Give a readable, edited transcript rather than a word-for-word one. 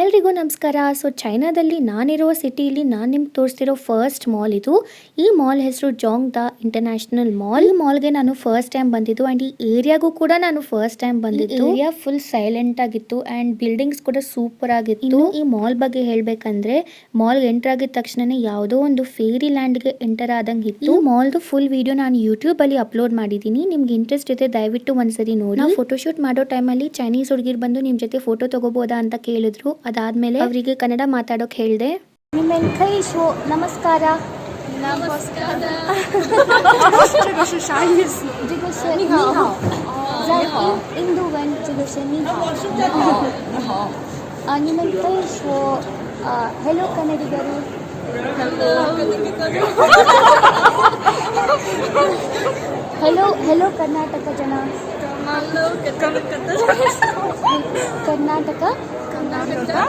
ಎಲ್ರಿಗೂ ನಮಸ್ಕಾರ. ಸೊ ಚೈನಾದಲ್ಲಿ ನಾನಿರುವ ಸಿಟಿಯಲ್ಲಿ ನಾನು ನಿಮ್ಗೆ ತೋರಿಸ್ತಿರೋ ಫಸ್ಟ್ ಮಾಲ್ ಇದು. ಈ ಮಾಲ್ ಹೆಸರು ಜಾಂಗ್ಡಾ ಇಂಟರ್ನ್ಯಾಷನಲ್ ಮಾಲ್. ಈ ಮಾಲ್ಗೆ ನಾನು ಫಸ್ಟ್ ಟೈಮ್ ಬಂದಿದ್ದು ಅಂಡ್ ಈ ಏರಿಯಾಗೂ ಕೂಡ ನಾನು ಫಸ್ಟ್ ಟೈಮ್ ಬಂದಿದ್ದು. ಏರಿಯಾ ಫುಲ್ ಸೈಲೆಂಟ್ ಆಗಿತ್ತು ಅಂಡ್ ಬಿಲ್ಡಿಂಗ್ಸ್ ಕೂಡ ಸೂಪರ್ ಆಗಿತ್ತು. ಈ ಮಾಲ್ ಬಗ್ಗೆ ಹೇಳ್ಬೇಕಂದ್ರೆ ಮಾಲ್ ಎಂಟರ್ ಆಗಿದ ತಕ್ಷಣನೇ ಯಾವುದೋ ಒಂದು ಫೇರಿ ಲ್ಯಾಂಡ್ಗೆ ಎಂಟರ್ ಆದಂಗೆ ಇತ್ತು. ಈ ಮಾಲ್ದು ಫುಲ್ ವಿಡಿಯೋ ನಾನು ಯೂಟ್ಯೂಬ್ ಅಲ್ಲಿ ಅಪ್ಲೋಡ್ ಮಾಡಿದ್ದೀನಿ. ನಿಮ್ಗೆ ಇಂಟ್ರೆಸ್ಟ್ ಇದೆ ದಯವಿಟ್ಟು ಒಂದ್ಸರಿ ನೋಡಿ. ನಾವು ಫೋಟೋಶೂಟ್ ಮಾಡೋ ಟೈಮಲ್ಲಿ ಚೈನೀಸ್ ಹುಡುಗಿರು ಬಂದು ನಿಮ್ ಜೊತೆ ಫೋಟೋ ತಗೋಬಹುದಾ ಅಂತ ಕೇಳಿದ್ರು. ಅದಾದ್ಮೇಲೆ ಅವರಿಗೆ ಕನ್ನಡ ಮಾತಾಡೋಕೆ ಹೇಳಿದೆ. ನಿಮ್ಮ ಕೈ ಶೋ ನಮಸ್ಕಾರ. ನಮಸ್ಕಾರ. 这个是啥意思？这个是你好。在印度文这个是你好。你好。你们可以说hello ಕನ್ನಡಿಗರು. hello ಕರ್ನಾಟಕ ಜನ. Hello ಕರ್ನಾಟಕ. ಕರ್ನಾಟಕ